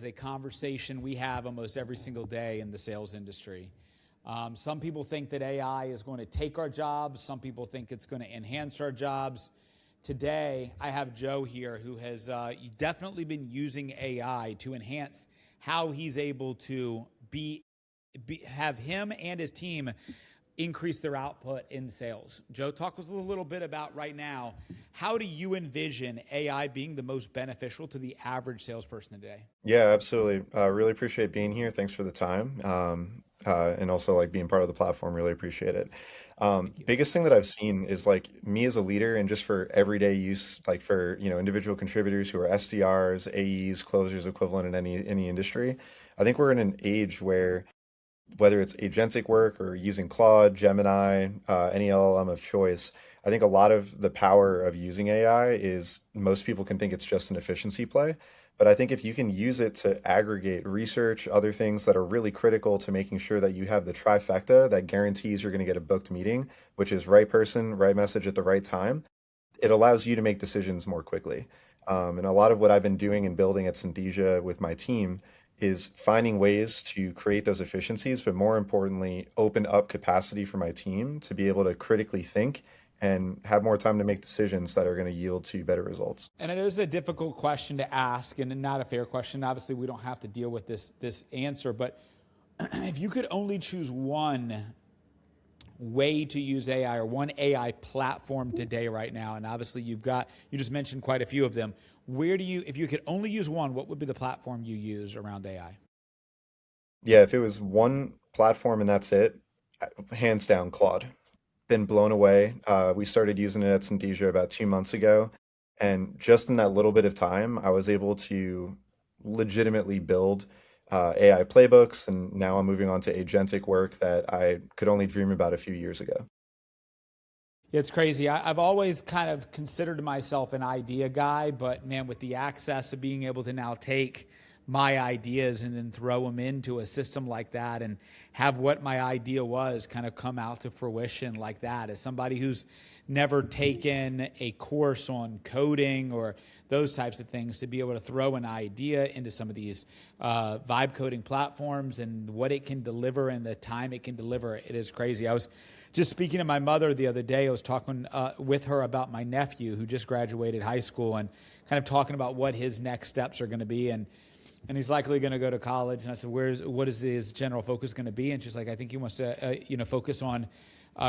a conversation we have almost every single day in the sales industry. Some people think that AI is going to take our jobs. Some people think it's going to enhance our jobs. Today, I have Joe here who has definitely been using AI to enhance how he's able to have him and his team increase their output in sales. Joe, talk us a little bit about right now, how do you envision AI being the most beneficial to the average salesperson today? Yeah, absolutely. Really appreciate being here. Thanks for the time. And also like being part of the platform, really appreciate it. Thank you. Biggest thing that I've seen is like me as a leader and just for everyday use, like for, individual contributors who are SDRs, AEs, closers equivalent in any industry. I think we're in an age where whether it's agentic work or using Claude, Gemini, any LLM of choice, I think a lot of the power of using AI is most people can think it's just an efficiency play. But I think if you can use it to aggregate research, other things that are really critical to making sure that you have the trifecta that guarantees you're going to get a booked meeting, which is right person, right message at the right time, it allows you to make decisions more quickly. And a lot of what I've been doing and building at Synthesia with my team is finding ways to create those efficiencies, but more importantly, open up capacity for my team to be able to critically think and have more time to make decisions that are going to yield to better results. And I know it's a difficult question to ask and not a fair question. Obviously, we don't have to deal with this answer, but if you could only choose one way to use AI or one AI platform today right now, and obviously you just mentioned quite a few of them, if you could only use one, what would be the platform you use around AI? Yeah, if it was one platform and that's it, hands down, Claude. Been blown away. We started using it at Synthesia about 2 months ago. And just in that little bit of time, I was able to legitimately build AI playbooks. And now I'm moving on to agentic work that I could only dream about a few years ago. It's crazy. I've always kind of considered myself an idea guy, but man, with the access of being able to now take my ideas and then throw them into a system like that and have what my idea was kind of come out to fruition like that, as somebody who's never taken a course on coding or those types of things, to be able to throw an idea into some of these vibe coding platforms and what it can deliver and the time it can deliver, it is crazy. I was just speaking to my mother the other day. I was talking with her about my nephew who just graduated high school and kind of talking about what his next steps are going to be. And he's likely going to go to college. And I said, what is his general focus going to be? And she's like, I think he wants to, focus on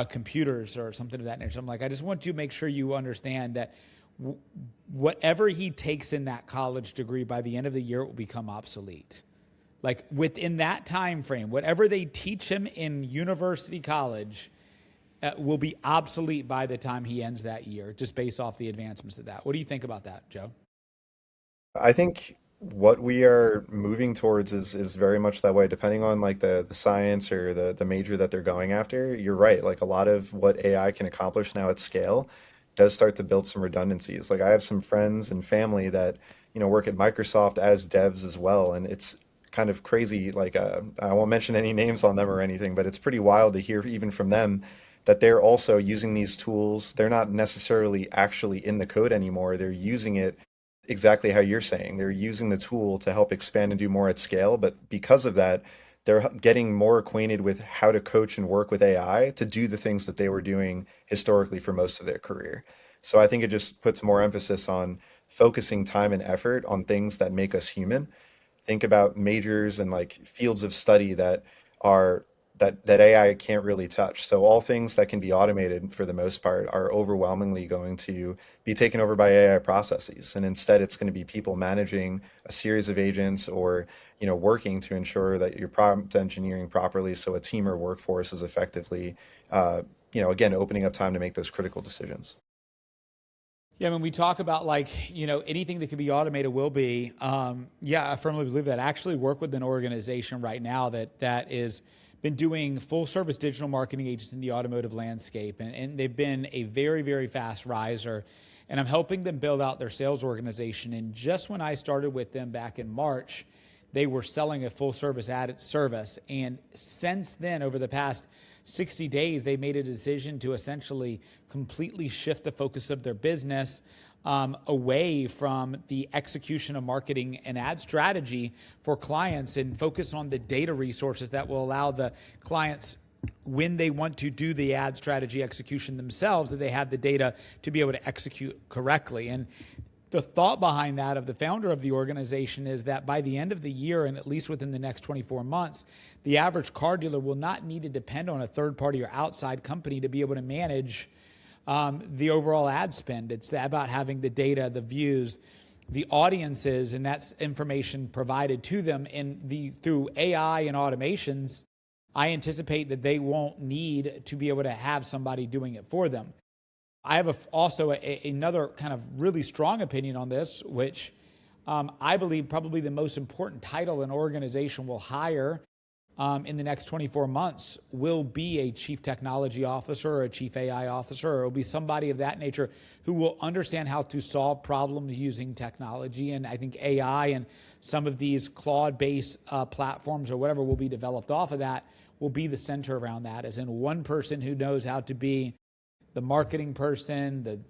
computers or something of that nature. So I'm like, I just want you to make sure you understand that whatever he takes in that college degree, by the end of the year, it will become obsolete. Like within that time frame, whatever they teach him in university, college, will be obsolete by the time he ends that year, just based off the advancements of that. What do you think about that, Joe? I think what we are moving towards is very much that way, depending on like the science or the major that they're going after. You're right. Like a lot of what AI can accomplish now at scale does start to build some redundancies. Like I have some friends and family that, work at Microsoft as devs as well. And it's kind of crazy. Like I won't mention any names on them or anything, but it's pretty wild to hear even from them that they're also using these tools. They're not necessarily actually in the code anymore. They're using it exactly how you're saying. They're using the tool to help expand and do more at scale. But because of that, they're getting more acquainted with how to coach and work with AI to do the things that they were doing historically for most of their career. So I think it just puts more emphasis on focusing time and effort on things that make us human. Think about majors and like fields of study are that AI can't really touch. So all things that can be automated for the most part are overwhelmingly going to be taken over by AI processes. And instead it's going to be people managing a series of agents or, working to ensure that you're prompt engineering properly so a team or workforce is effectively, again, opening up time to make those critical decisions. Yeah, when we talk about anything that can be automated will be, I firmly believe that. I actually work with an organization right now that is been doing full service digital marketing agents in the automotive landscape. And they've been a very, very fast riser. And I'm helping them build out their sales organization. And just when I started with them back in March, they were selling a full service added service. And since then, over the past 60 days, they made a decision to essentially completely shift the focus of their business away from the execution of marketing and ad strategy for clients and focus on the data resources that will allow the clients, when they want to do the ad strategy execution themselves, that they have the data to be able to execute correctly. And the thought behind that of the founder of the organization is that by the end of the year, and at least within the next 24 months, the average car dealer will not need to depend on a third party or outside company to be able to manage the overall ad spend. It's about having the data, the views, the audiences, and that's information provided to them through AI and automations. I anticipate that they won't need to be able to have somebody doing it for them. I have also another kind of really strong opinion on this, which I believe probably the most important title an organization will hire in the next 24 months will be a chief technology officer or a chief AI officer, or it will be somebody of that nature who will understand how to solve problems using technology. And I think AI and some of these Claude-based platforms or whatever will be developed off of that will be the center around that, as in one person who knows how to be the marketing person, the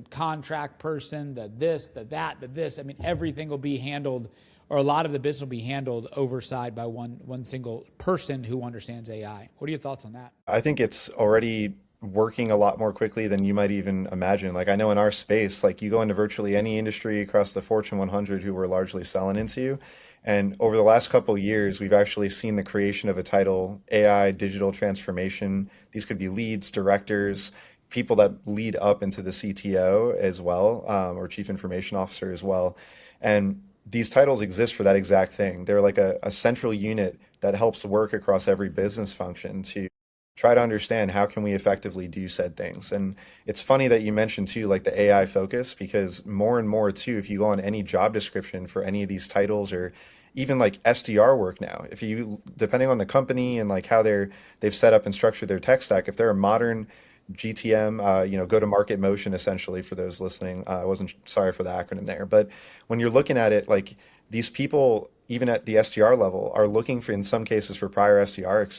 contract person, the this, the that, the this. I mean, everything will be handled, or a lot of the business will be handled oversight by one single person who understands AI. What are your thoughts on that? I think it's already working a lot more quickly than you might even imagine. Like I know in our space, like you go into virtually any industry across the Fortune 100 who we're largely selling into, and over the last couple of years, we've actually seen the creation of a title, AI digital transformation. These could be leads, directors, people that lead up into the CTO as well, or chief information officer as well. And these titles exist for that exact thing. They're like a central unit that helps work across every business function to try to understand how can we effectively do said things. And it's funny that you mentioned too, like the AI focus, because more and more too, if you go on any job description for any of these titles or even like SDR work now, if you, depending on the company and like how they've set up and structured their tech stack, if they're a modern GTM, go to market motion essentially for those listening. I wasn't sorry for the acronym there, but when you're looking at it, like these people, even at the SDR level, are looking for, in some cases, for prior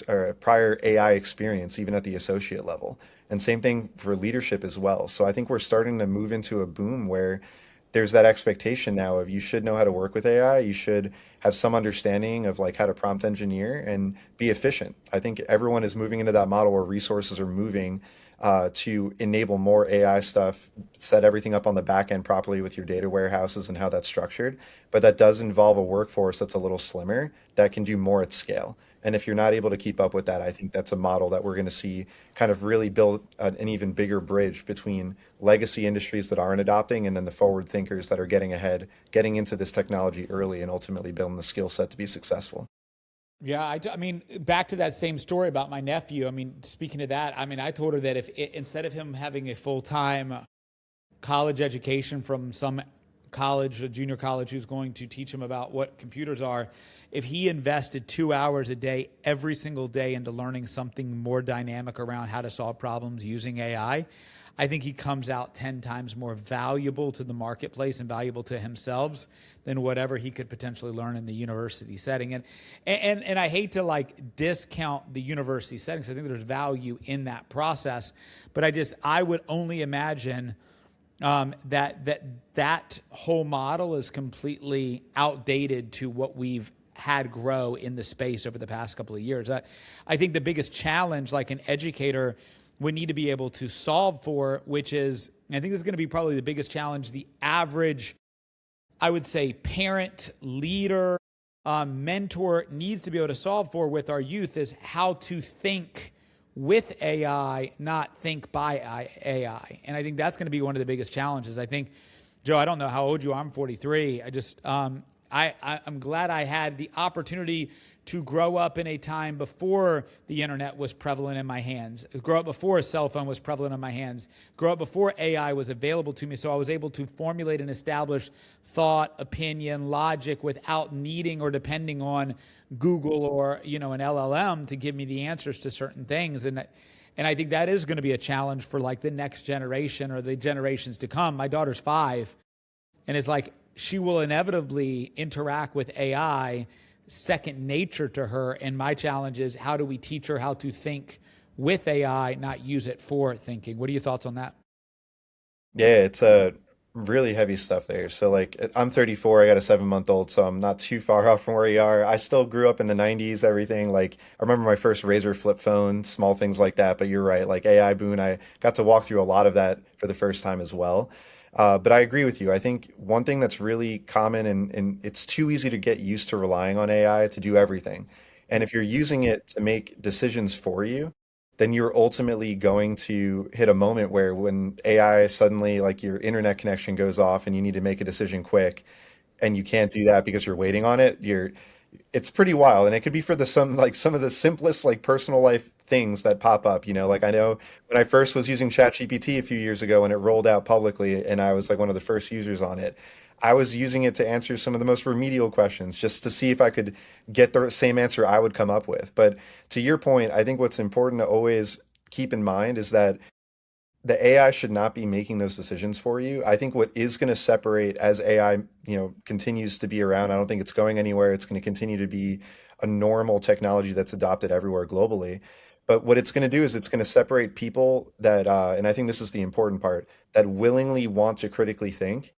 or prior AI experience, even at the associate level. And same thing for leadership as well. So I think we're starting to move into a boom where there's that expectation now of you should know how to work with AI. You should have some understanding of like how to prompt engineer and be efficient. I think everyone is moving into that model where resources are moving to enable more AI stuff, set everything up on the back end properly with your data warehouses and how that's structured. But that does involve a workforce that's a little slimmer that can do more at scale. And if you're not able to keep up with that, I think that's a model that we're going to see kind of really build an even bigger bridge between legacy industries that aren't adopting and then the forward thinkers that are getting ahead, getting into this technology early and ultimately building the skill set to be successful. Yeah, I mean, back to that same story about my nephew. I mean, speaking of that, I mean, I told her that if instead of him having a full-time college education from some college, a junior college who's going to teach him about what computers are, if he invested 2 hours a day, every single day into learning something more dynamic around how to solve problems using AI, I think he comes out 10 times more valuable to the marketplace and valuable to himself than whatever he could potentially learn in the university setting. And I hate to like discount the university settings. I think there's value in that process, but I would only imagine that whole model is completely outdated to what we've had grow in the space over the past couple of years. I think the biggest challenge, like an educator would need to be able to solve for, which is, I think this is going to be probably the biggest challenge the average, I would say, parent, leader, mentor needs to be able to solve for with our youth is how to think with AI, not think by AI. And I think that's going to be one of the biggest challenges. I think, Joe, I don't know how old you are. I'm 43. I'm glad I had the opportunity to grow up in a time before the internet was prevalent in my hands, grow up before a cell phone was prevalent in my hands, grow up before AI was available to me, so I was able to formulate and establish thought, opinion, logic without needing or depending on Google or an LLM to give me the answers to certain things. And I think that is going to be a challenge for like the next generation or the generations to come. My daughter's 5, and it's like she will inevitably interact with AI second nature to her. And my challenge is, how do we teach her how to think with AI, not use it for thinking? What are your thoughts on that? Yeah, really heavy stuff there. So like I'm 34, I got a 7 month old, so I'm not too far off from where you are. I still grew up in the 90s, everything. Like I remember my first Razor flip phone, small things like that. But you're right, like AI boon, I got to walk through a lot of that for the first time as well. But I agree with you. I think one thing that's really common and it's too easy to get used to relying on AI to do everything. And if you're using it to make decisions for you, then you're ultimately going to hit a moment where when AI suddenly, like your internet connection goes off and you need to make a decision quick, and you can't do that because you're waiting on it, it's pretty wild. And it could be for some of the simplest like personal life things that pop up, like I know when I first was using ChatGPT a few years ago and it rolled out publicly and I was like one of the first users on it, I was using it to answer some of the most remedial questions just to see if I could get the same answer I would come up with. But to your point, I think what's important to always keep in mind is that the AI should not be making those decisions for you. I think what is going to separate as AI, continues to be around, I don't think it's going anywhere. It's going to continue to be a normal technology that's adopted everywhere globally. But what it's going to do is it's going to separate people and I think this is the important part, that willingly want to critically think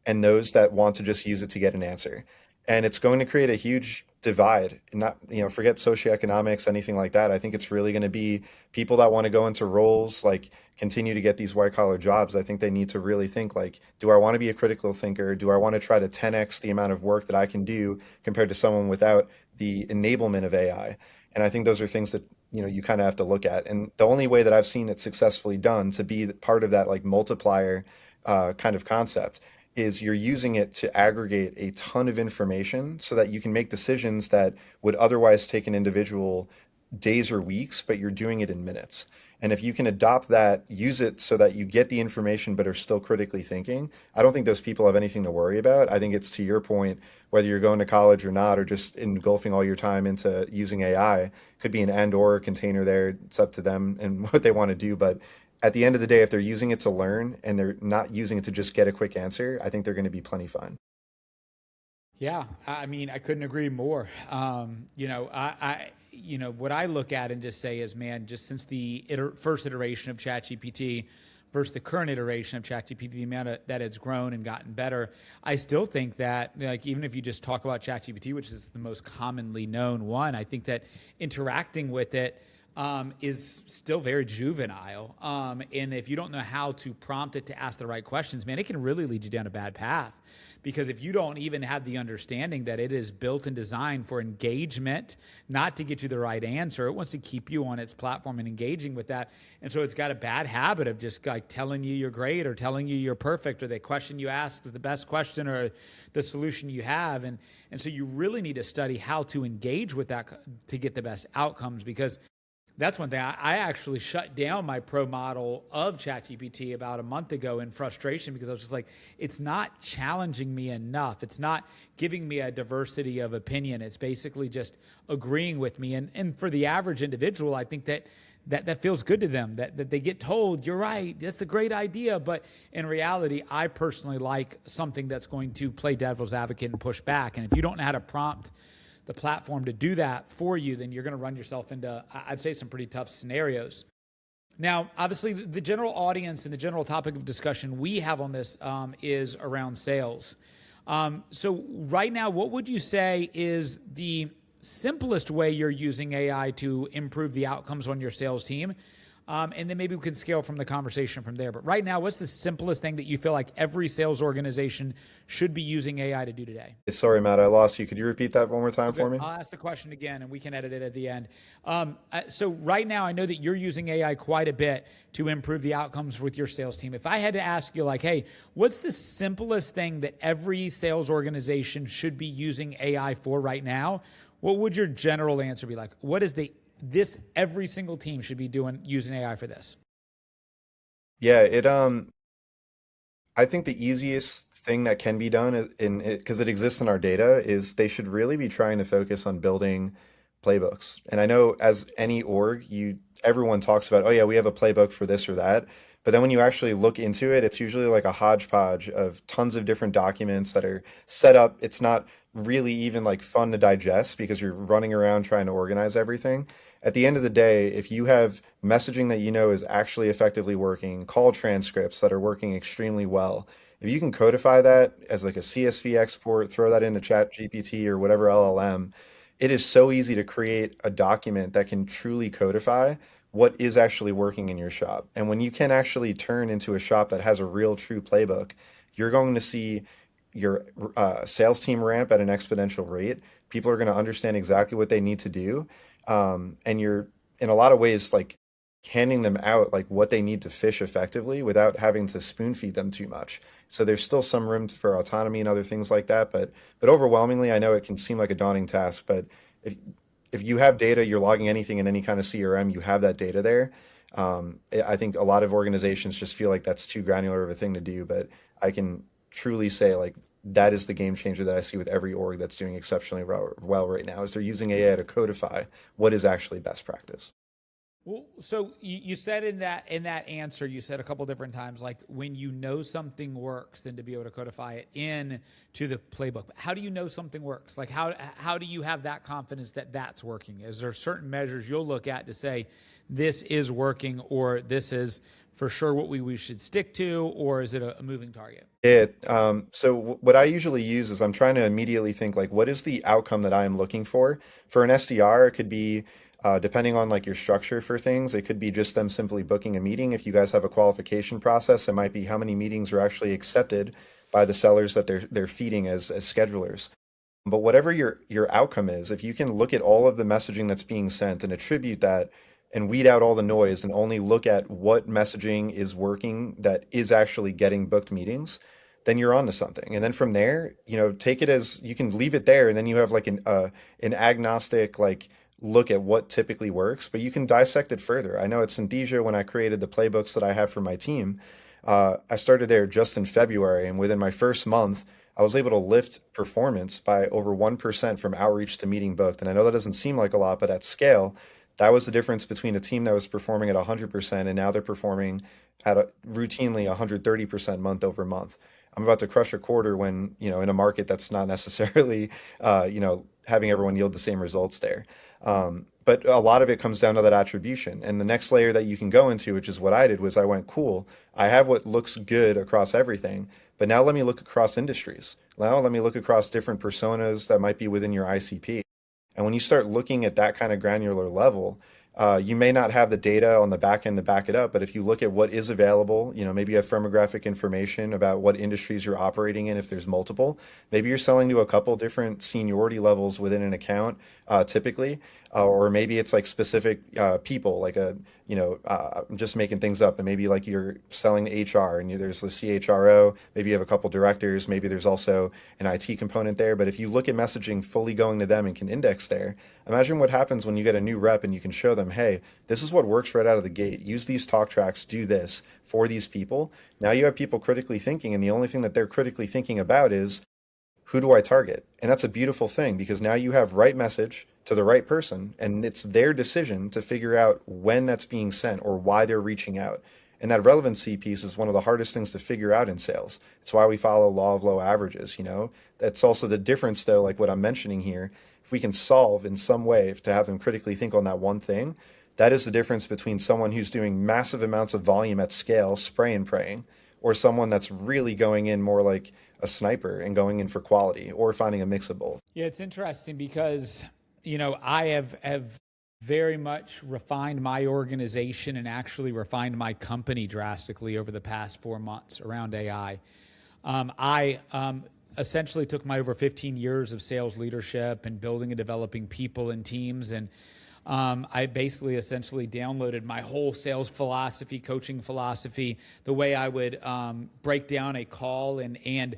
and those that want to just use it to get an answer. And it's going to create a huge divide. Not, forget socioeconomics, anything like that. I think it's really going to be people that want to go into roles like continue to get these white collar jobs. I think they need to really think like, do I want to be a critical thinker? Do I want to try to 10x the amount of work that I can do compared to someone without the enablement of AI? And I think those are things that you kind of have to look at. And the only way that I've seen it successfully done to be part of that like multiplier kind of concept is you're using it to aggregate a ton of information so that you can make decisions that would otherwise take an individual days or weeks, but you're doing it in minutes. And if you can adopt that, use it so that you get the information but are still critically thinking, I don't think those people have anything to worry about. I think it's to your point, whether you're going to college or not, or just engulfing all your time into using AI, could be an and or container there. It's up to them and what they want to do. But at the end of the day, if they're using it to learn and they're not using it to just get a quick answer, I think they're going to be plenty fine. Yeah, I mean, I couldn't agree more. What I look at and just say is, man, just since the first iteration of ChatGPT versus the current iteration of ChatGPT, the amount that it's grown and gotten better, I still think that, like, even if you just talk about ChatGPT, which is the most commonly known one, I think that interacting with it is still very juvenile. And if you don't know how to prompt it to ask the right questions, man, it can really lead you down a bad path. Because if you don't even have the understanding that it is built and designed for engagement, not to get you the right answer, it wants to keep you on its platform and engaging with that. And so it's got a bad habit of just like telling you you're great or telling you you're perfect or the question you ask is the best question or the solution you have. And so you really need to study how to engage with that to get the best outcomes, because that's one thing. I actually shut down my pro model of ChatGPT about a month ago in frustration, because I was just like, it's not challenging me enough. It's not giving me a diversity of opinion. It's basically just agreeing with me. And for the average individual, I think that feels good to them, that they get told, you're right, that's a great idea. But in reality, I personally like something that's going to play devil's advocate and push back. And if you don't know how to prompt the platform to do that for you, then you're going to run yourself into, I'd say, some pretty tough scenarios. Now, obviously, the general audience and the general topic of discussion we have on this is around sales. So right now, what would you say is the simplest way you're using AI to improve the outcomes on your sales team? And then maybe we can scale from the conversation from there. But right now, what's the simplest thing that you feel like every sales organization should be using AI to do today? Sorry, Matt, I lost you. Could you repeat that one more time Okay, for me? I'll ask the question again and we can edit it at the end. So right now, I know that you're using AI quite a bit to improve the outcomes with your sales team. If I had to ask you like, hey, what's the simplest thing that every sales organization should be using AI for right now? What would your general answer be like? What is this every single team should be doing using AI for this? Yeah, I think the easiest thing that can be done in it, because it exists in our data, is they should really be trying to focus on building playbooks. And I know as any org, everyone talks about, oh yeah, we have a playbook for this or that. But then when you actually look into it, it's usually like a hodgepodge of tons of different documents that are set up. It's not really even like fun to digest because you're running around trying to organize everything. At the end of the day, if you have messaging that you know is actually effectively working, call transcripts that are working extremely well, If you can codify that as like a CSV export, throw that into Chat GPT or whatever LLM, it is so easy to create a document that can truly codify what is actually working in your shop. And when you can actually turn into a shop that has a real true playbook, you're going to see your sales team ramp at an exponential rate. People are going to understand exactly what they need to do. And you're, in a lot of ways, like handing them out like what they need to fish effectively without having to spoon feed them too much. So there's still some room for autonomy and other things like that, but overwhelmingly, I know it can seem like a daunting task, but if if you have data, you're logging anything in any kind of CRM, you have that data there. I think a lot of organizations just feel like that's too granular of a thing to do, but I can truly say like that is the game changer that I see with every org that's doing exceptionally well right now is they're using AI to codify what is actually best practice. Well, so you said in that answer, you said a couple different times, like when you know something works, then to be able to codify it in to the playbook. How do you know something works? Like how do you have that confidence that that's working? Is there certain measures you'll look at to say this is working, or this is for sure what we should stick to, or is it a moving target? What I usually use is I'm trying to immediately think like, what is the outcome that I am looking for? For an SDR, it could be depending on like your structure for things, it could be just them simply booking a meeting. If you guys have a qualification process, it might be how many meetings are actually accepted by the sellers that they're feeding as schedulers. But whatever your outcome is, if you can look at all of the messaging that's being sent and attribute that and weed out all the noise and only look at what messaging is working that is actually getting booked meetings, then you're on to something. And then from there, take it as you can leave it there, and then you have like an agnostic like look at what typically works, but you can dissect it further. I know at Synthesia, when I created the playbooks that I have for my team, I started there just in February, and within my first month, I was able to lift performance by over 1% from outreach to meeting booked. And I know that doesn't seem like a lot, but at scale, that was the difference between a team that was performing at 100% and now they're performing at routinely 130% month over month. I'm about to crush a quarter when, in a market that's not necessarily, having everyone yield the same results there. But a lot of it comes down to that attribution. And the next layer that you can go into, which is what I did, was I went, cool, I have what looks good across everything, but now let me look across industries. Now let me look across different personas that might be within your ICP. And when you start looking at that kind of granular level, you may not have the data on the back end to back it up, but if you look at what is available, maybe you have firmographic information about what industries you're operating in, if there's multiple, maybe you're selling to a couple different seniority levels within an account, typically, or maybe it's like specific people, like I'm just making things up, and maybe like you're selling to HR and there's the CHRO, maybe you have a couple directors, maybe there's also an IT component there. But if you look at messaging fully going to them and can index there, imagine what happens when you get a new rep and you can show them, hey, this is what works right out of the gate. Use these talk tracks, do this for these people. Now you have people critically thinking, and the only thing that they're critically thinking about is who do I target? And that's a beautiful thing because now you have right message to the right person, and it's their decision to figure out when that's being sent or why they're reaching out. And that relevancy piece is one of the hardest things to figure out in sales. It's why we follow law of low averages. That's also the difference though, like what I'm mentioning here. If we can solve in some way to have them critically think on that one thing, that is the difference between someone who's doing massive amounts of volume at scale, spray and praying, or someone that's really going in more like a sniper and going in for quality or finding a mix of both. Yeah, it's interesting because, I have very much refined my organization and actually refined my company drastically over the past 4 months around AI. I essentially took my over 15 years of sales leadership and building and developing people and teams, and I basically essentially downloaded my whole sales philosophy, coaching philosophy, the way I would break down a call, and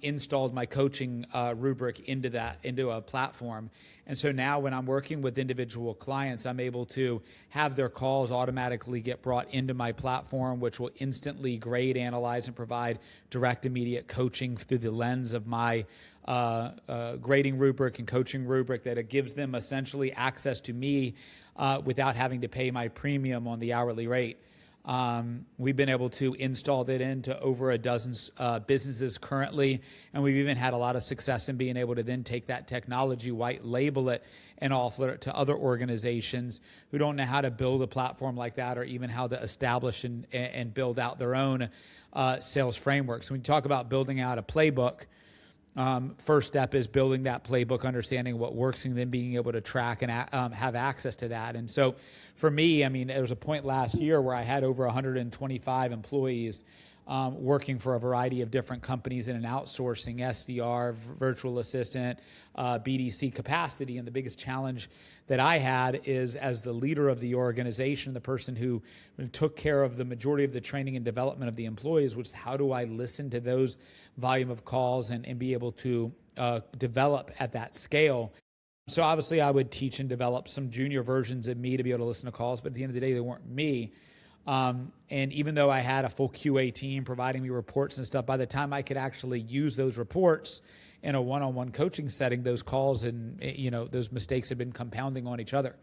installed my coaching rubric into a platform. And so now when I'm working with individual clients, I'm able to have their calls automatically get brought into my platform, which will instantly grade, analyze, and provide direct, immediate coaching through the lens of my grading rubric and coaching rubric, that it gives them essentially access to me without having to pay my premium on the hourly rate. We've been able to install that into over a dozen businesses currently, and we've even had a lot of success in being able to then take that technology, white label it, and offer it to other organizations who don't know how to build a platform like that, or even how to establish and build out their own sales frameworks. When you talk about building out a playbook, first step is building that playbook, understanding what works, and then being able to track and have access to that. And so for me, I mean, there was a point last year where I had over 125 employees working for a variety of different companies in an outsourcing SDR, virtual assistant, BDC capacity. And the biggest challenge that I had is, as the leader of the organization, the person who took care of the majority of the training and development of the employees, was how do I listen to those volume of calls and be able to develop at that scale. So obviously I would teach and develop some junior versions of me to be able to listen to calls, but at the end of the day, they weren't me. And even though I had a full QA team providing me reports and stuff, by the time I could actually use those reports in a one-on-one coaching setting, those calls and those mistakes had been compounding on each other.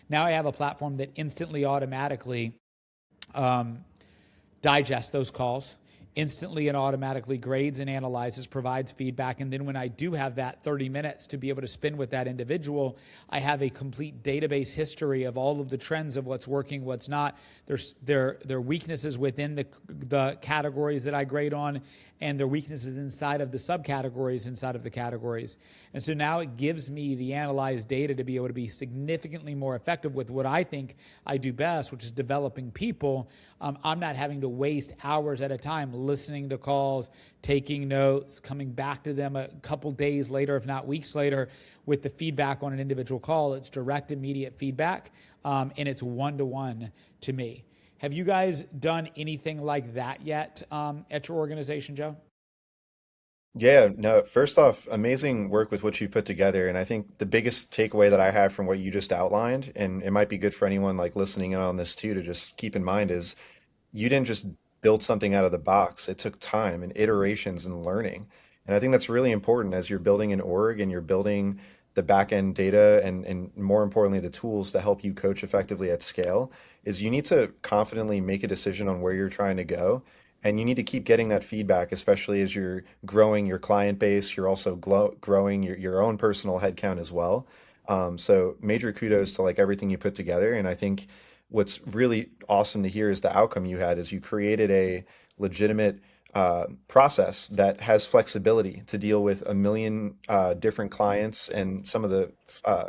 Now I have a platform that instantly, automatically digests those calls, instantly and automatically grades and analyzes, provides feedback. And then when I do have that 30 minutes to be able to spend with that individual, I have a complete database history of all of the trends of what's working, what's not, their weaknesses within the categories that I grade on, and their weaknesses inside of the subcategories inside of the categories. And so now it gives me the analyzed data to be able to be significantly more effective with what I think I do best, which is developing people. I'm not having to waste hours at a time listening to calls, taking notes, coming back to them a couple days later, if not weeks later, with the feedback on an individual call. It's direct, immediate feedback, and it's one-to-one to me. Have you guys done anything like that yet at your organization, Joe? Yeah, no, first off, amazing work with what you put together. And I think the biggest takeaway that I have from what you just outlined, and it might be good for anyone like listening in on this too, to just keep in mind is you didn't just build something out of the box. It took time and iterations and learning. And I think that's really important as you're building an org and you're building the back end data and more importantly, the tools to help you coach effectively at scale, is you need to confidently make a decision on where you're trying to go. And you need to keep getting that feedback, especially as you're growing your client base. You're also growing your own personal headcount as well. So major kudos to like everything you put together. And I think what's really awesome to hear is the outcome you had is you created a legitimate process that has flexibility to deal with a million different clients and some of the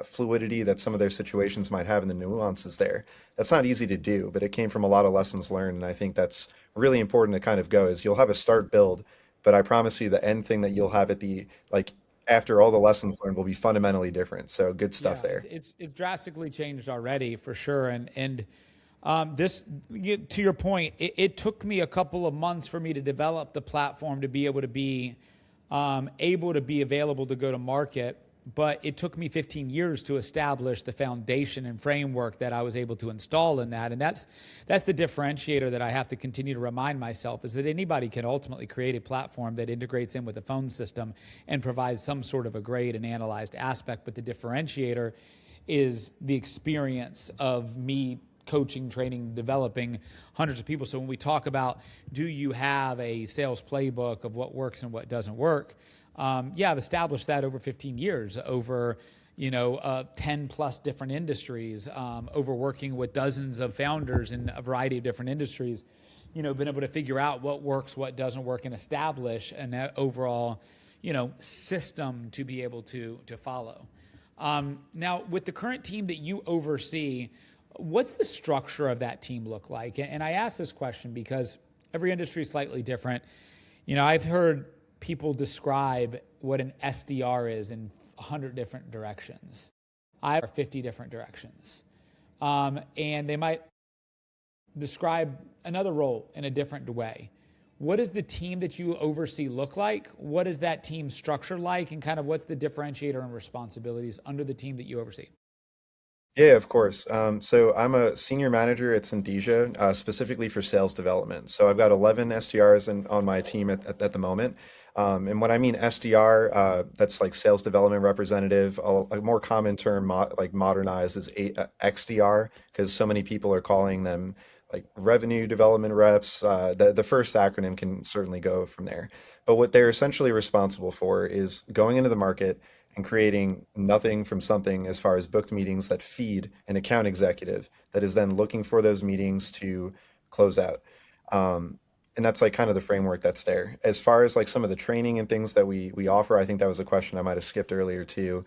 fluidity that some of their situations might have and the nuances there. That's not easy to do, but it came from a lot of lessons learned. And I think that's really important to kind of go is you'll have a start build, but I promise you the end thing that you'll have at the like after all the lessons learned will be fundamentally different. So good stuff Yeah, there. it's drastically changed already for sure. This, to your point, it took me a couple of months for me to develop the platform to be able to be available to go to market. But it took me 15 years to establish the foundation and framework that I was able to install in that. And that's the differentiator that I have to continue to remind myself, is that anybody can ultimately create a platform that integrates in with a phone system and provides some sort of a grade and analyzed aspect. But the differentiator is the experience of me coaching, training, developing hundreds of people. So when we talk about, do you have a sales playbook of what works and what doesn't work? Yeah, I've established that over 15 years, over 10 plus different industries, over working with dozens of founders in a variety of different industries, been able to figure out what works, what doesn't work, and establish an overall, system to be able to follow. Now, with the current team that you oversee, what's the structure of that team look like? And I ask this question because every industry is slightly different. I've heard people describe what an SDR is in 100 different directions. I have 50 different directions. And they might describe another role in a different way. What does the team that you oversee look like? What is that team structure like? And kind of what's the differentiator and responsibilities under the team that you oversee? Yeah, of course. So I'm a senior manager at Synthesia, specifically for sales development. So I've got 11 SDRs on my team at the moment. And when I mean SDR, that's like sales development representative. A more common term, like modernized, is XDR, because so many people are calling them like revenue development reps. The first acronym can certainly go from there. But what they're essentially responsible for is going into the market and creating nothing from something as far as booked meetings that feed an account executive that is then looking for those meetings to close out. Um, and that's like kind of the framework that's there. As far as like some of the training and things that we offer, I think that was a question I might have skipped earlier too.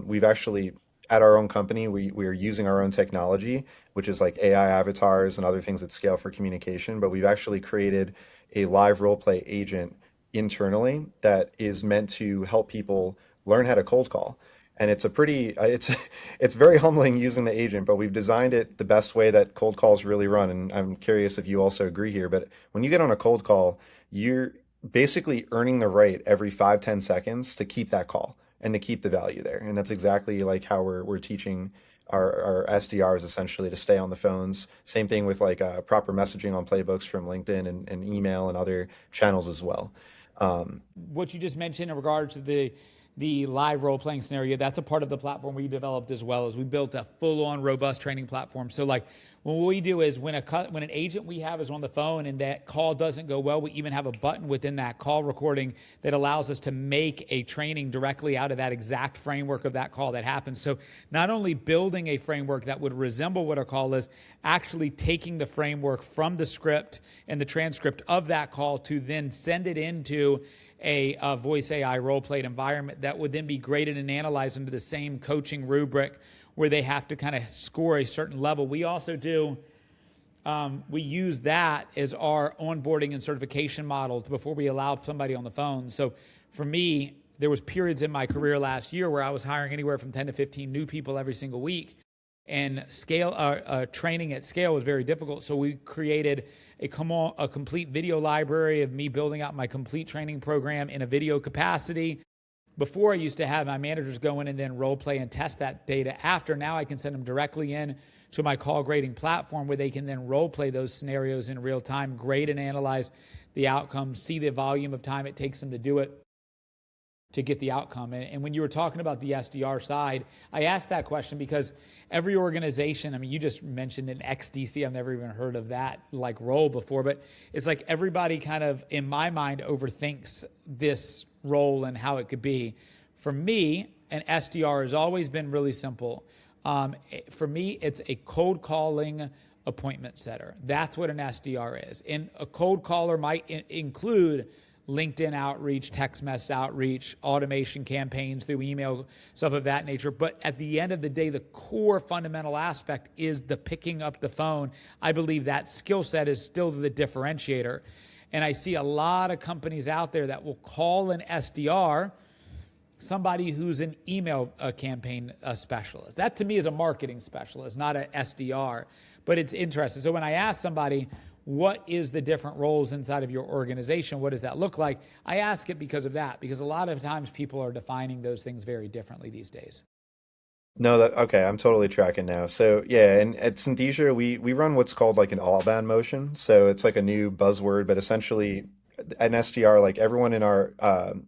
We've actually at our own company, we are using our own technology, which is like AI avatars and other things that scale for communication. But we've actually created a live role play agent internally that is meant to help people learn how to cold call. And it's a pretty, it's very humbling using the agent, but we've designed it the best way that cold calls really run. And I'm curious if you also agree here, but when you get on a cold call, you're basically earning the right every 5, 10 seconds to keep that call and to keep the value there. And that's exactly like how we're teaching our SDRs essentially to stay on the phones. Same thing with like proper messaging on playbooks from LinkedIn and email and other channels as well. Um, What you just mentioned in regards to the live role playing scenario, that's a part of the platform we developed as well. As we built a full on robust training platform. So like what we do is when an agent we have is on the phone and that call doesn't go well, we even have a button within that call recording that allows us to make a training directly out of that exact framework of that call that happens. So not only building a framework that would resemble what a call is, actually taking the framework from the script and the transcript of that call to then send it into a voice AI role played environment that would then be graded and analyzed into the same coaching rubric where they have to kind of score a certain level. We also do, we use that as our onboarding and certification model before we allow somebody on the phone. So for me, there was periods in my career last year where I was hiring anywhere from 10 to 15 new people every single week. And training at scale was very difficult. So we created a complete video library of me building out my complete training program in a video capacity. Before I used to have my managers go in and then role play and test that data after. Now I can send them directly in to my call grading platform where they can then role play those scenarios in real time, grade and analyze the outcomes, see the volume of time it takes them to do it to get the outcome. And when you were talking about the SDR side, I asked that question because every organization, I mean, you just mentioned an XDC. I've never even heard of that like role before, but it's like everybody kind of, in my mind, overthinks this role and how it could be. For me, an SDR has always been really simple. For me, it's a cold calling appointment setter. That's what an SDR is. And a cold caller might include LinkedIn outreach, text message outreach, automation campaigns through email, stuff of that nature. But at the end of the day, the core fundamental aspect is the picking up the phone. I believe that skill set is still the differentiator. And I see a lot of companies out there that will call an SDR somebody who's an email campaign specialist. That to me is a marketing specialist, not an SDR. But it's interesting. So when I ask somebody, what is the different roles inside of your organization? What does that look like? I ask it because of that, because a lot of times people are defining those things very differently these days. No, that okay, I'm totally tracking now. So yeah, and at Synthesia, we run what's called like an outbound motion. So it's like a new buzzword, but essentially an SDR, like everyone in our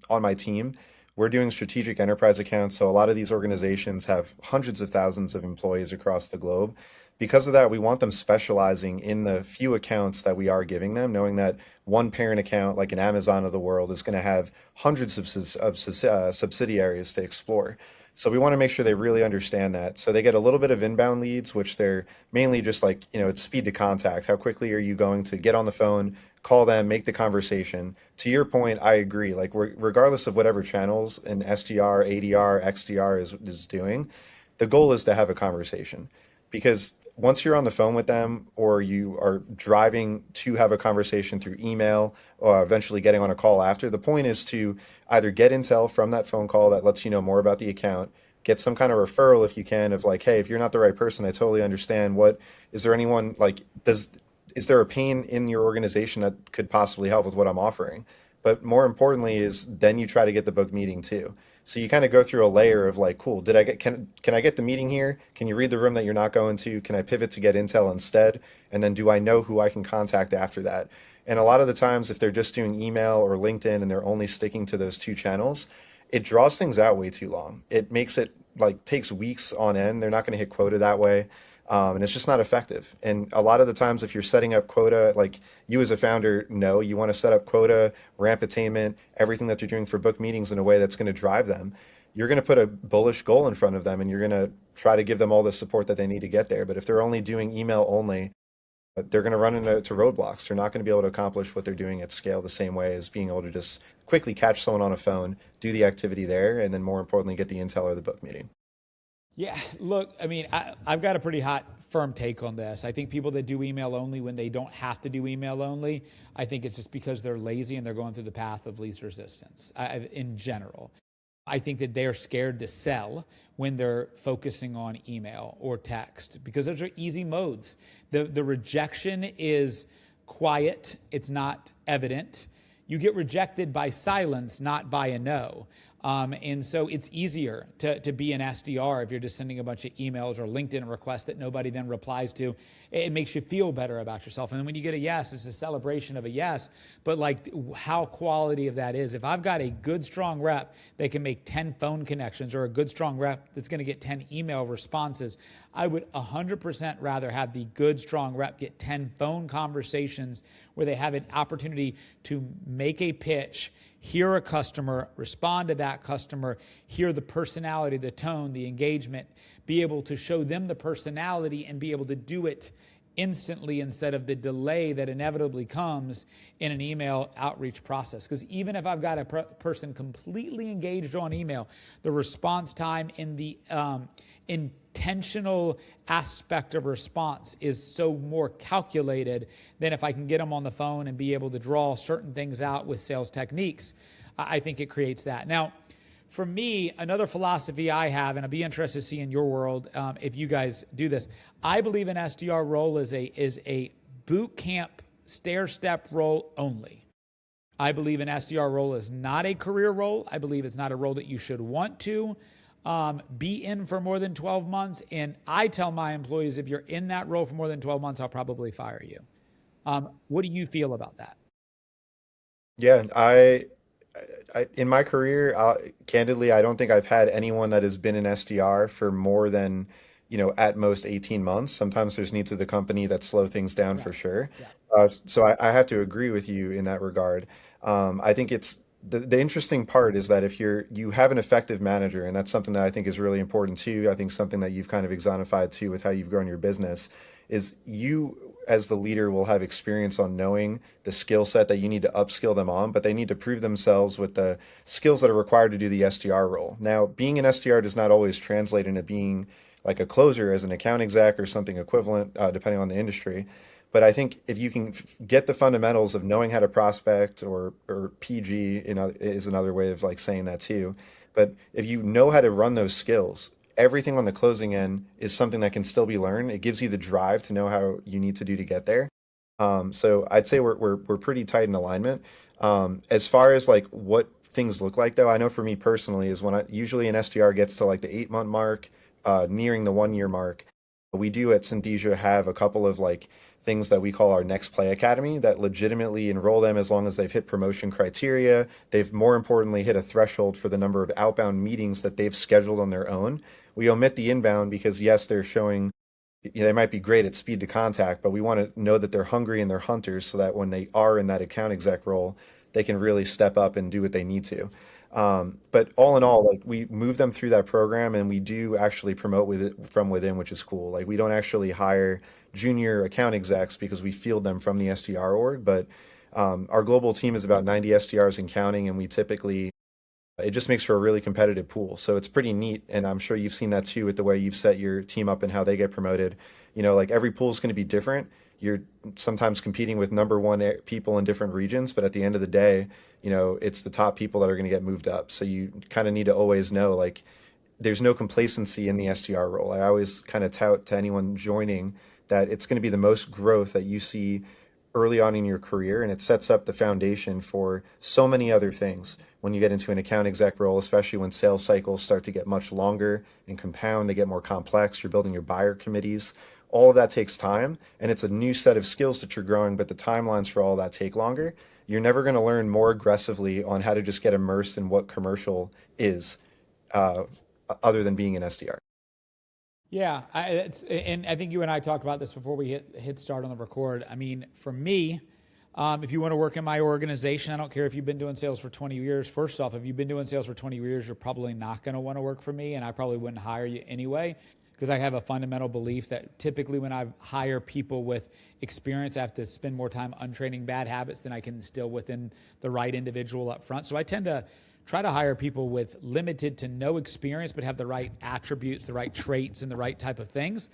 on my team, we're doing strategic enterprise accounts. So a lot of these organizations have hundreds of thousands of employees across the globe. Because of that, we want them specializing in the few accounts that we are giving them, knowing that one parent account, like an Amazon of the world, is going to have hundreds of subsidiaries to explore. So we want to make sure they really understand that. So they get a little bit of inbound leads, which they're mainly just like, it's speed to contact. How quickly are you going to get on the phone, call them, make the conversation? To your point, I agree. Like regardless of whatever channels an SDR, ADR, XDR is doing, the goal is to have a conversation. Because once you're on the phone with them or you are driving to have a conversation through email or eventually getting on a call after, the point is to either get intel from that phone call that lets you know more about the account, get some kind of referral if you can of like, hey, if you're not the right person, I totally understand. What is there anyone like is there a pain in your organization that could possibly help with what I'm offering? But more importantly is then you try to get the book meeting too. So you kind of go through a layer of like, cool, did I get can I get the meeting here? Can you read the room that you're not going to? Can I pivot to get intel instead? And then do I know who I can contact after that? And a lot of the times if they're just doing email or LinkedIn and they're only sticking to those two channels, it draws things out way too long. It makes it like takes weeks on end. They're not going to hit quota that way. And it's just not effective. And a lot of the times, if you're setting up quota, like you as a founder know, you want to set up quota, ramp attainment, everything that you're doing for book meetings in a way that's going to drive them. You're going to put a bullish goal in front of them and you're going to try to give them all the support that they need to get there. But if they're only doing email only, they're going to run into roadblocks. They're not going to be able to accomplish what they're doing at scale the same way as being able to just quickly catch someone on a phone, do the activity there, and then more importantly, get the intel or the book meeting. Yeah, look, I mean, I've got a pretty hot, firm take on this. I think people that do email only when they don't have to do email only, I think it's just because they're lazy and they're going through the path of least resistance in general. I think that they're scared to sell when they're focusing on email or text because those are easy modes. The rejection is quiet, it's not evident. You get rejected by silence, not by a no. And so it's easier to be an SDR if you're just sending a bunch of emails or LinkedIn requests that nobody then replies to. It makes you feel better about yourself. And then when you get a yes, it's a celebration of a yes. But like how quality of that is. If I've got a good, strong rep that can make 10 phone connections or a good, strong rep that's going to get 10 email responses, I would 100% rather have the good, strong rep get 10 phone conversations where they have an opportunity to make a pitch, hear a customer, respond to that customer, hear the personality, the tone, the engagement, be able to show them the personality and be able to do it instantly instead of the delay that inevitably comes in an email outreach process. Because even if I've got a person completely engaged on email, the response time in the intentional aspect of response is so more calculated than if I can get them on the phone and be able to draw certain things out with sales techniques. I think it creates that. Now, for me, another philosophy I have, and I'd be interested to see in your world if you guys do this, I believe an SDR role is a boot camp stair step role only. I believe an SDR role is not a career role. I believe it's not a role that you should want to be in for more than 12 months. And I tell my employees, if you're in that role for more than 12 months, I'll probably fire you. What do you feel about that? Yeah, in my career, candidly, I don't think I've had anyone that has been an SDR for more than, at most 18 months. Sometimes there's needs of the company that slow things down Yeah. for sure. Yeah. So I have to agree with you in that regard. I think it's the interesting part is that if you have an effective manager, and that's something that I think is really important too. I think something that you've kind of exemplified too with how you've grown your business is you as the leader will have experience on knowing the skill set that you need to upskill them on, but they need to prove themselves with the skills that are required to do the SDR role. Now, being an SDR does not always translate into being like a closer as an account exec or something equivalent, depending on the industry. But I think if you can get the fundamentals of knowing how to prospect or PG, is another way of like saying that too. But if you know how to run those skills, everything on the closing end is something that can still be learned. It gives you the drive to know how you need to do to get there. So I'd say we're pretty tight in alignment. As far as like what things look like though, I know for me personally is when usually an SDR gets to like the 8 month mark, nearing the 1 year mark, we do at Synthesia have a couple of like things that we call our Next Play Academy that legitimately enroll them as long as they've hit promotion criteria. They've more importantly hit a threshold for the number of outbound meetings that they've scheduled on their own. We omit the inbound because yes, they're showing they might be great at speed to contact, but we want to know that they're hungry and they're hunters so that when they are in that account exec role, they can really step up and do what they need to. But all in all, like we move them through that program and we do actually promote with it from within, which is cool. Like we don't actually hire junior account execs because we field them from the SDR org, but our global team is about 90 SDRs and counting, and we typically it just makes for a really competitive pool. So it's pretty neat. And I'm sure you've seen that too with the way you've set your team up and how they get promoted. Like every pool is going to be different. You're sometimes competing with number one people in different regions, but at the end of the day, it's the top people that are going to get moved up. So you kind of need to always know, like, there's no complacency in the SDR role. I always kind of tout to anyone joining that it's going to be the most growth that you see early on in your career, and it sets up the foundation for so many other things when you get into an account exec role, especially when sales cycles start to get much longer and compound, they get more complex, you're building your buyer committees. All of that takes time, and it's a new set of skills that you're growing, but the timelines for all that take longer. You're never going to learn more aggressively on how to just get immersed in what commercial is, uh, other than being an SDR. Yeah, and I think you and I talked about this before we hit start on the record. I mean, for me, if you want to work in my organization, I don't care if you've been doing sales for 20 years. First off, if you've been doing sales for 20 years, you're probably not going to want to work for me, and I probably wouldn't hire you anyway, because I have a fundamental belief that typically when I hire people with experience, I have to spend more time untraining bad habits than I can instill within the right individual up front. So I tend to try to hire people with limited to no experience, but have the right attributes, the right traits, and the right type of things.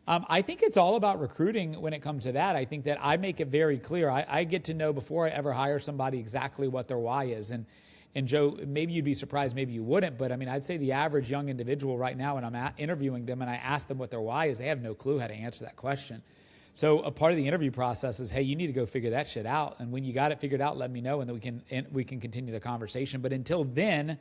I think it's all about recruiting when it comes to that. I think that I make it very clear. I get to know before I ever hire somebody exactly what their why is. And Joe, maybe you'd be surprised, maybe you wouldn't, but I mean, I'd say the average young individual right now, when I'm interviewing them and I ask them what their why is, they have no clue how to answer that question. So a part of the interview process is, hey, you need to go figure that shit out. And when you got it figured out, let me know, and then we can continue the conversation. But until then,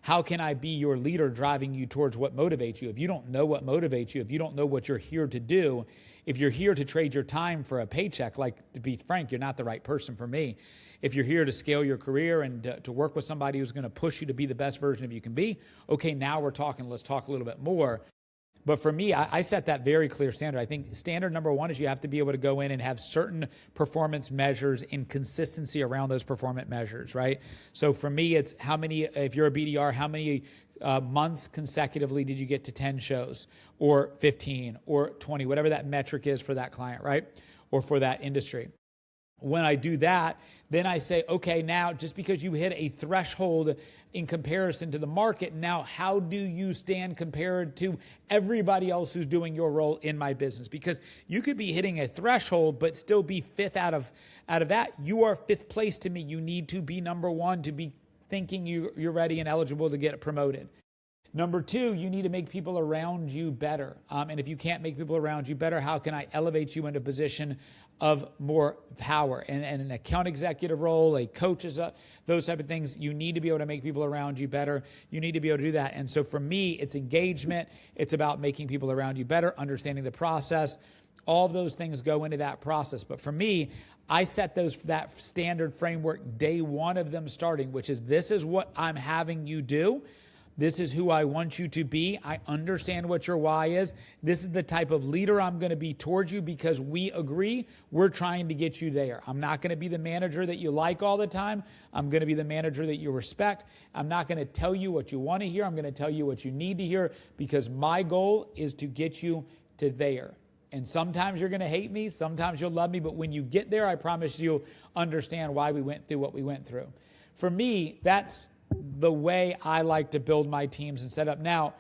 how can I be your leader driving you towards what motivates you? If you don't know what motivates you, if you don't know what you're here to do, if you're here to trade your time for a paycheck, like, to be frank, you're not the right person for me. If you're here to scale your career and to work with somebody who's going to push you to be the best version of you can be, okay, now we're talking, let's talk a little bit more. But for me, I set that very clear standard. I think standard number one is you have to be able to go in and have certain performance measures and consistency around those performance measures, right? So for me, it's how many, if you're a BDR, how many months consecutively did you get to 10 shows or 15 or 20, whatever that metric is for that client, right? Or for that industry. When I do that, then I say, okay, now just because you hit a threshold in comparison to the market, now how do you stand compared to everybody else who's doing your role in my business? Because you could be hitting a threshold, but still be fifth out of that. You are fifth place to me. You need to be number one to be thinking you're ready and eligible to get promoted. Number two, you need to make people around you better. And if you can't make people around you better, how can I elevate you into a position of more power? And an account executive role, a coach, those type of things, you need to be able to make people around you better. You need to be able to do that. And so for me, it's engagement. It's about making people around you better, understanding the process. All of those things go into that process. But for me, I set that standard framework day one of them starting, which is, this is what I'm having you do. This is who I want you to be. I understand what your why is. This is the type of leader I'm going to be towards you, because we agree we're trying to get you there. I'm not going to be the manager that you like all the time. I'm going to be the manager that you respect. I'm not going to tell you what you want to hear. I'm going to tell you what you need to hear, because my goal is to get you to there. And sometimes you're going to hate me. Sometimes you'll love me. But when you get there, I promise you'll understand why we went through what we went through. For me, that's the way I like to build my teams and set up. Now,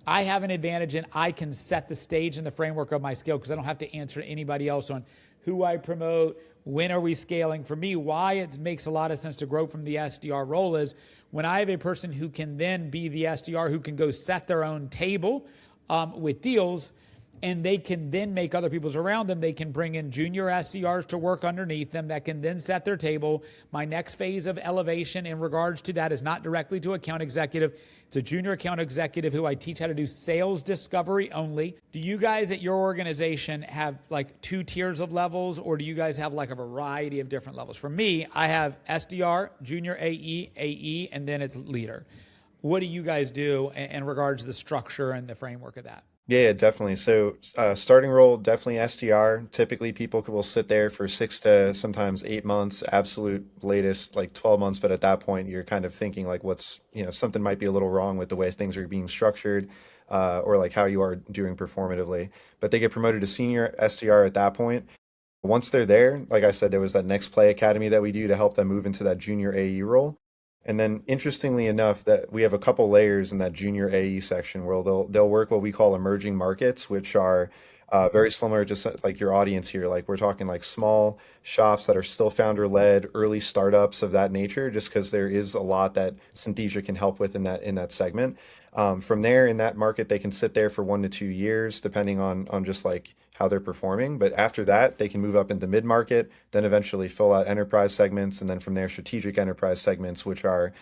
I have an advantage and I can set the stage and the framework of my scale, because I don't have to answer to anybody else on who I promote, when are we scaling. For me, why it makes a lot of sense to grow from the SDR role is when I have a person who can then be the SDR, who can go set their own table with deals, and they can then make other people's around them. They can bring in junior SDRs to work underneath them that can then set their table. My next phase of elevation in regards to that is not directly to account executive. It's a junior account executive who I teach how to do sales discovery only. Do you guys at your organization have like 2 tiers of levels, or do you guys have like a variety of different levels? For me, I have SDR, junior AE, and then it's leader. What do you guys do in regards to the structure and the framework of that? Yeah, definitely. So starting role, definitely SDR. Typically people will sit there for 6 to sometimes 8 months, absolute latest like 12 months. But at that point, you're kind of thinking like something might be a little wrong with the way things are being structured, or like how you are doing performatively. But they get promoted to senior SDR at that point. Once they're there, like I said, there was that next play academy that we do to help them move into that junior AE role. And then interestingly enough, that we have a couple layers in that junior AE section where they'll work what we call emerging markets, which are very similar to like your audience here. Like we're talking like small shops that are still founder led, early startups of that nature, just because there is a lot that Synthesia can help with in that segment. From there, in that market, they can sit there for 1 to 2 years, depending on just like how they're performing. But after that, they can move up into mid-market, then eventually fill out enterprise segments, and then from there, strategic enterprise segments, which are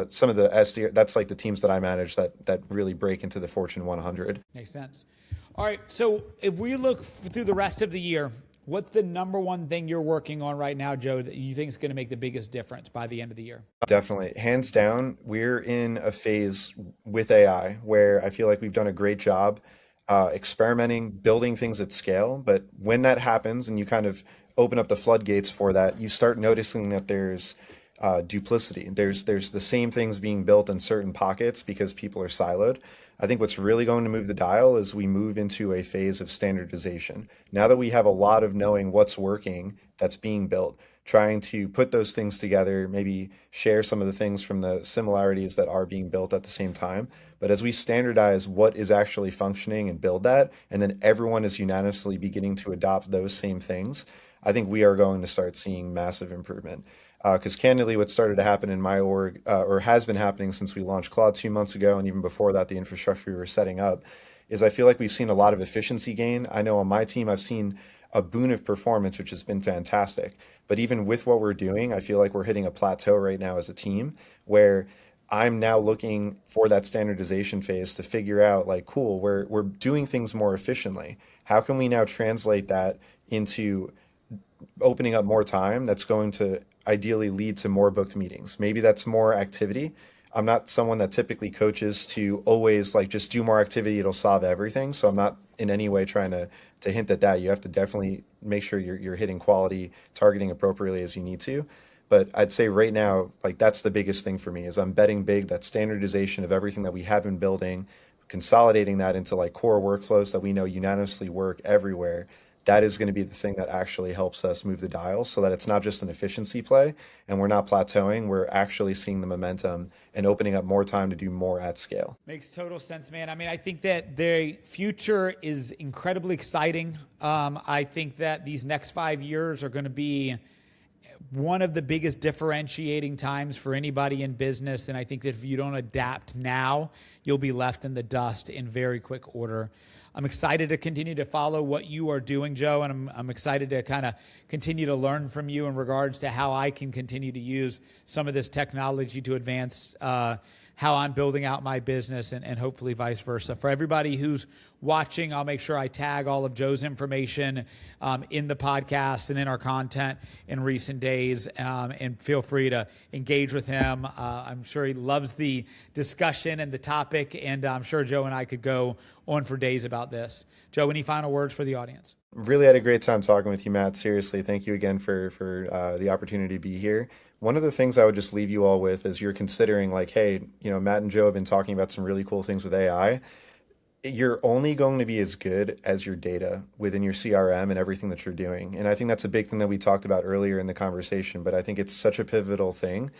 some of the SDR. That's like the teams that I manage that really break into the Fortune 100. Makes sense. All right. So if we look through the rest of the year, what's the number one thing you're working on right now, Joe, that you think is going to make the biggest difference by the end of the year? Definitely. Hands down, we're in a phase with AI where I feel like we've done a great job experimenting, building things at scale. But when that happens and you kind of open up the floodgates for that, you start noticing that there's duplicity. There's the same things being built in certain pockets because people are siloed. I think what's really going to move the dial is we move into a phase of standardization. Now that we have a lot of knowing what's working that's being built, trying to put those things together, maybe share some of the things from the similarities that are being built at the same time. But as we standardize what is actually functioning and build that, and then everyone is unanimously beginning to adopt those same things, I think we are going to start seeing massive improvement. Because candidly, what started to happen in my org, or has been happening since we launched Claude 2 months ago, and even before that, the infrastructure we were setting up, is I feel like we've seen a lot of efficiency gain. I know on my team, I've seen a boon of performance, which has been fantastic. But even with what we're doing, I feel like we're hitting a plateau right now as a team where I'm now looking for that standardization phase to figure out like, cool, we're doing things more efficiently. How can we now translate that into opening up more time that's going to ideally lead to more booked meetings? Maybe that's more activity. I'm not someone that typically coaches to always like just do more activity, it'll solve everything. So I'm not in any way trying to hint at that. You have to definitely make sure you're hitting quality, targeting appropriately as you need to. But I'd say right now, like that's the biggest thing for me is I'm betting big that standardization of everything that we have been building, consolidating that into like core workflows that we know unanimously work everywhere. That is going to be the thing that actually helps us move the dial so that it's not just an efficiency play and we're not plateauing. We're actually seeing the momentum and opening up more time to do more at scale. Makes total sense, man. I mean, I think that the future is incredibly exciting. I think that these next 5 years are going to be one of the biggest differentiating times for anybody in business. And I think that if you don't adapt now, you'll be left in the dust in very quick order. I'm excited to continue to follow what you are doing, Joe, and I'm excited to kind of continue to learn from you in regards to how I can continue to use some of this technology to advance how I'm building out my business and hopefully vice versa. For everybody who's watching, I'll make sure I tag all of Joe's information in the podcast and in our content in recent days, and feel free to engage with him. I'm sure he loves the discussion and the topic, and I'm sure Joe and I could go on for days about this. Joe, any final words for the audience? Really had a great time talking with you, Matt. Seriously, thank you again for the opportunity to be here. One of the things I would just leave you all with is you're considering like, hey, Matt and Joe have been talking about some really cool things with AI. You're only going to be as good as your data within your CRM and everything that you're doing. And I think that's a big thing that we talked about earlier in the conversation, but I think it's such a pivotal thing.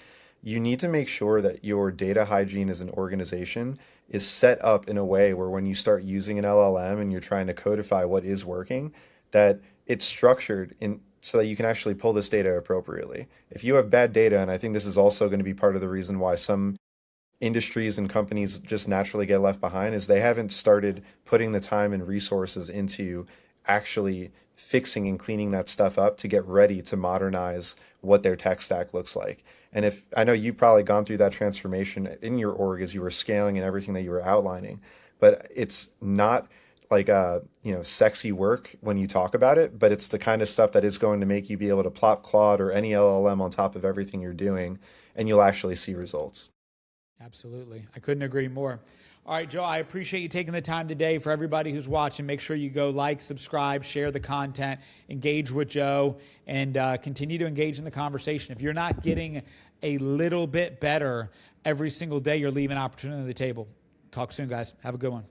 You need to make sure that your data hygiene as an organization is set up in a way where when you start using an LLM and you're trying to codify what is working, that it's structured in so that you can actually pull this data appropriately. If you have bad data, and I think this is also going to be part of the reason why some industries and companies just naturally get left behind, is they haven't started putting the time and resources into actually fixing and cleaning that stuff up to get ready to modernize what their tech stack looks like. And if I know you've probably gone through that transformation in your org as you were scaling and everything that you were outlining, but it's not like sexy work when you talk about it, but it's the kind of stuff that is going to make you be able to plop Claude or any LLM on top of everything you're doing, and you'll actually see results. Absolutely. I couldn't agree more. All right, Joe, I appreciate you taking the time today. For everybody who's watching, make sure you go like, subscribe, share the content, engage with Joe, and continue to engage in the conversation. If you're not getting a little bit better every single day, you're leaving opportunity on the table. Talk soon, guys. Have a good one.